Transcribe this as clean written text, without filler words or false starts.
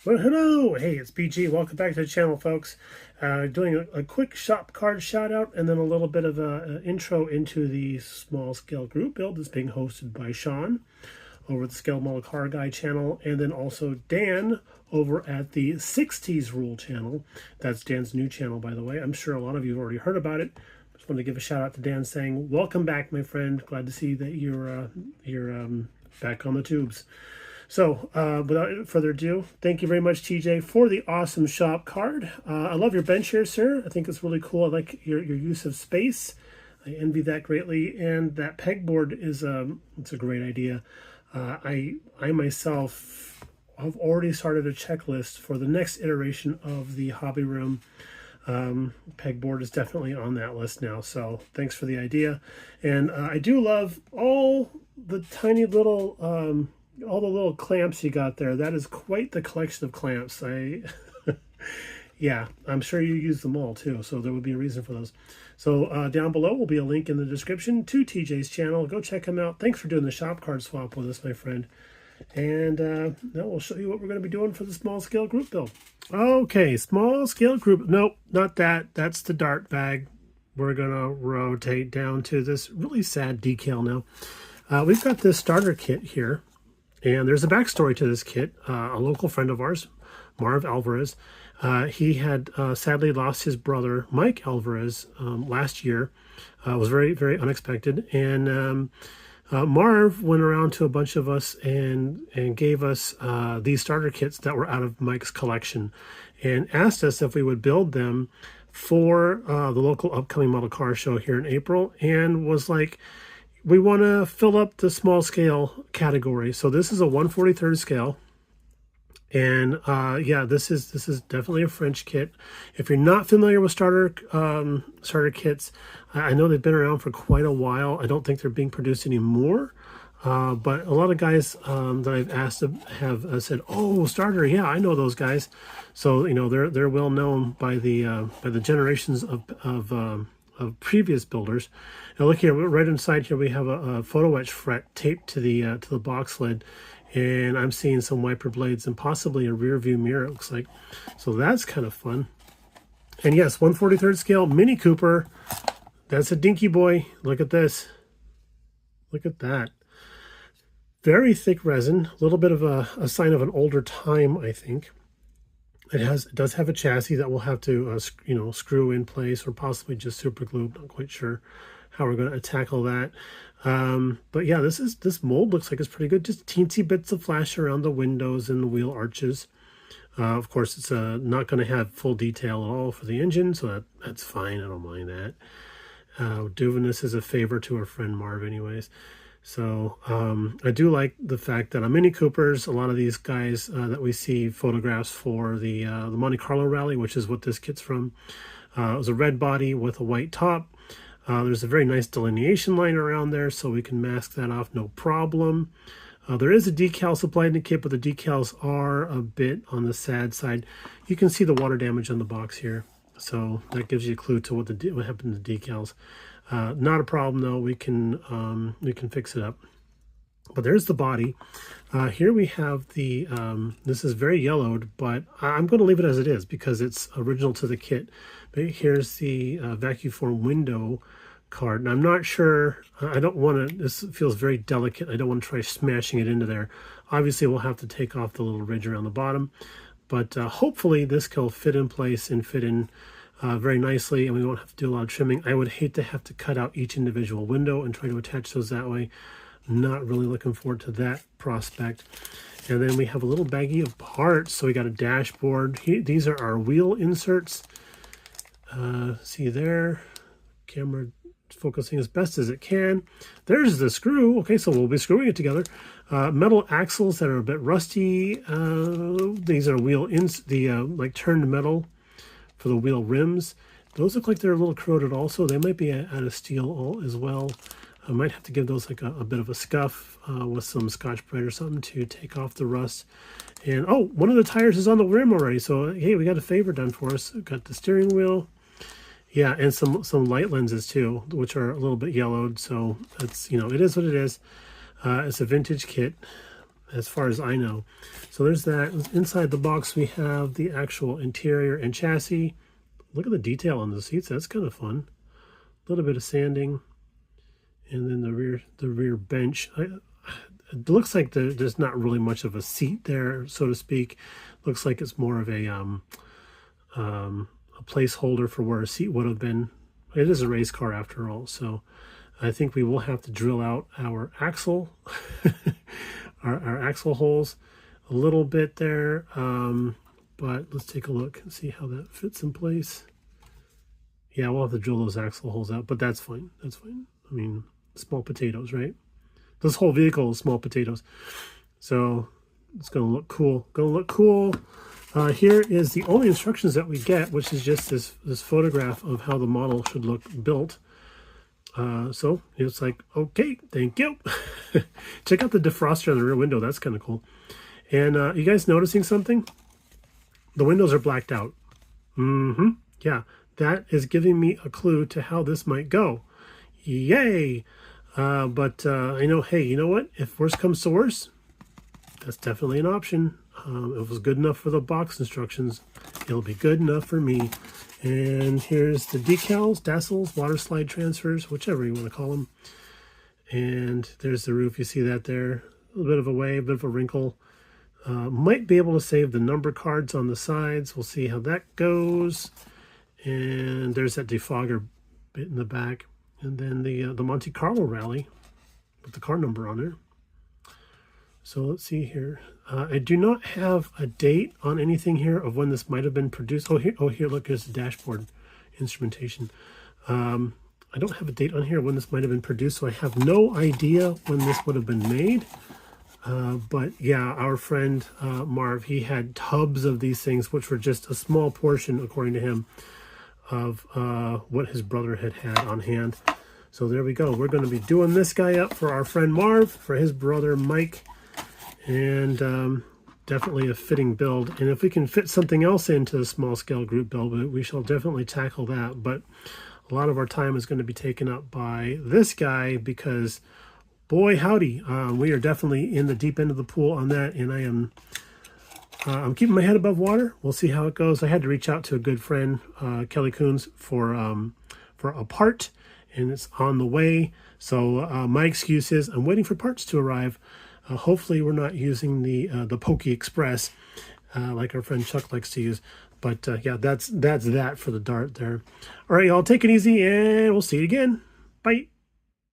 Well, hello! Hey, it's BG. Welcome back to the channel, folks. Doing a quick shop card shout out and then a little bit of an intro into the small scale group build that's being hosted by Sean over at the Scale Model Car Guy channel, and then also Dan over at the 60s Rule channel. That's Dan's new channel, by the way. I'm sure a lot of you have already heard about it. Just wanted to give a shout out to Dan saying, welcome back, my friend. Glad to see that you're back on the tubes. So, without further ado, thank you very much, TJ, for the awesome shop card. I love your bench here, sir. I think it's really cool. I like your use of space. I envy that greatly. And that pegboard is it's a great idea. I myself have already started a checklist for the next iteration of the hobby room. Pegboard is definitely on that list now. So thanks for the idea. And I do love all the tiny little all the little clamps you got there. That is quite the collection of clamps. Yeah, I'm sure you use them all too, so there would be a reason for those. So down below will be a link in the description to TJ's channel. Go check him out. Thanks for doing the shop card swap with us, my friend. And now we'll show you what we're going to be doing for the small scale group build. Okay, small scale group. Nope, not that. That's the dart bag. We're going to rotate down to this really sad decal now. We've got this starter kit here. And there's a backstory to this kit. A local friend of ours, Marv Alvarez, he had sadly lost his brother, Mike Alvarez, last year. It was very, very unexpected. And Marv went around to a bunch of us and gave us these starter kits that were out of Mike's collection and asked us if we would build them for the local upcoming model car show here in April, and was like, we want to fill up the small scale category. So this is a 1/43 scale. And yeah, this is definitely a French kit. If you're not familiar with starter kits, I know they've been around for quite a while. I don't think they're being produced anymore. But a lot of guys that I've asked have said, "Oh, starter, yeah, I know those guys." So you know they're well known by the generations of previous builders. Now look here, right inside here we have a photo etch fret taped to the box lid, and I'm seeing some wiper blades and possibly a rear view mirror, it looks like. So that's kind of fun. And yes, 1/43 scale Mini Cooper. That's a dinky boy. Look at this. Look at that. Very thick resin, a little bit of a sign of an older time, I think. It does have a chassis that we'll have to screw in place, or possibly just super glue. Not quite sure how we're going to tackle that. But yeah, this mold looks like it's pretty good. Just teensy bits of flash around the windows and the wheel arches. Of course, it's not going to have full detail at all for the engine, so that's fine. I don't mind that. Doing this as a favor to our friend Marv anyways. So I do like the fact that on Mini Coopers, a lot of these guys that we see photographs for the Monte Carlo Rally, which is what this kit's from, it was a red body with a white top. There's a very nice delineation line around there, so we can mask that off no problem. There is a decal supplied in the kit, but the decals are a bit on the sad side. You can see the water damage on the box here, so that gives you a clue to what happened to the decals. Not a problem though. We can fix it up. But there's the body. Here we have the. This is very yellowed, but I'm going to leave it as it is because it's original to the kit. But here's the vacuum form window card, and I'm not sure. I don't want to. This feels very delicate. I don't want to try smashing it into there. Obviously, we'll have to take off the little ridge around the bottom, but hopefully this will fit in place and fit in very nicely, and we won't have to do a lot of trimming. I would hate to have to cut out each individual window and try to attach those that way. Not really looking forward to that prospect. And then we have a little baggie of parts. So we got a dashboard. These are our wheel inserts. See there, camera focusing as best as it can. There's the screw. Okay, so we'll be screwing it together. Metal axles that are a bit rusty. These are wheel like turned metal for the wheel rims. Those look like they're a little corroded also. They might be out of steel as well. I might have to give those like a bit of a scuff with some Scotch-Brite or something to take off the rust. And oh, one of the tires is on the rim already. So hey, we got a favor done for us. We've got the steering wheel. Yeah, and some light lenses too, which are a little bit yellowed. So it's, it is what it is. It's a vintage kit. as far as I know. So there's that. Inside the box, we have the actual interior and chassis. Look at the detail on the seats. That's kind of fun. A little bit of sanding. And then the rear bench. It looks like there's not really much of a seat there, so to speak. Looks like it's more of a placeholder for where a seat would have been. It is a race car after all, so I think we will have to drill out our axle, our axle holes a little bit there. But let's take a look and see how that fits in place. Yeah, we'll have to drill those axle holes out, but that's fine. That's fine. I mean, small potatoes, right? This whole vehicle is small potatoes. So it's going to look cool. Going to look cool. Here is the only instructions that we get, which is just this photograph of how the model should look built. So it's like, okay, thank you. Check out the defroster on the rear window. That's kind of cool. And you guys noticing something? The windows are blacked out. Yeah, that is giving me a clue to how this might go. Yay! But I know, hey, you know what? If worse comes to worse, that's definitely an option. It was good enough for the box instructions. It'll be good enough for me. And here's the decals, tassels, water slide transfers, whichever you want to call them. And there's the roof. You see that there? A little bit of a wave, a bit of a wrinkle. Might be able to save the number cards on the sides. We'll see how that goes. And there's that defogger bit in the back. And then the Monte Carlo rally with the car number on there. So let's see here. I do not have a date on anything here of when this might have been produced. Oh, here, look, here's the dashboard instrumentation. I don't have a date on here when this might have been produced, so I have no idea when this would have been made. But yeah, our friend Marv, he had tubs of these things, which were just a small portion, according to him, of what his brother had on hand. So there we go. We're going to be doing this guy up for our friend Marv, for his brother Mike, and definitely a fitting build. And if we can fit something else into the small scale group build, we shall definitely tackle that. But a lot of our time is going to be taken up by this guy because, boy howdy, we are definitely in the deep end of the pool on that, and I'm keeping my head above water. We'll see how it goes. I had to reach out to a good friend, Kelly Coons, for a part, and it's on the way. So my excuse is I'm waiting for parts to arrive. Hopefully we're not using the Pokey Express like our friend Chuck likes to use. But yeah, that's that for the Dart there. All right, y'all, take it easy, and we'll see you again. Bye.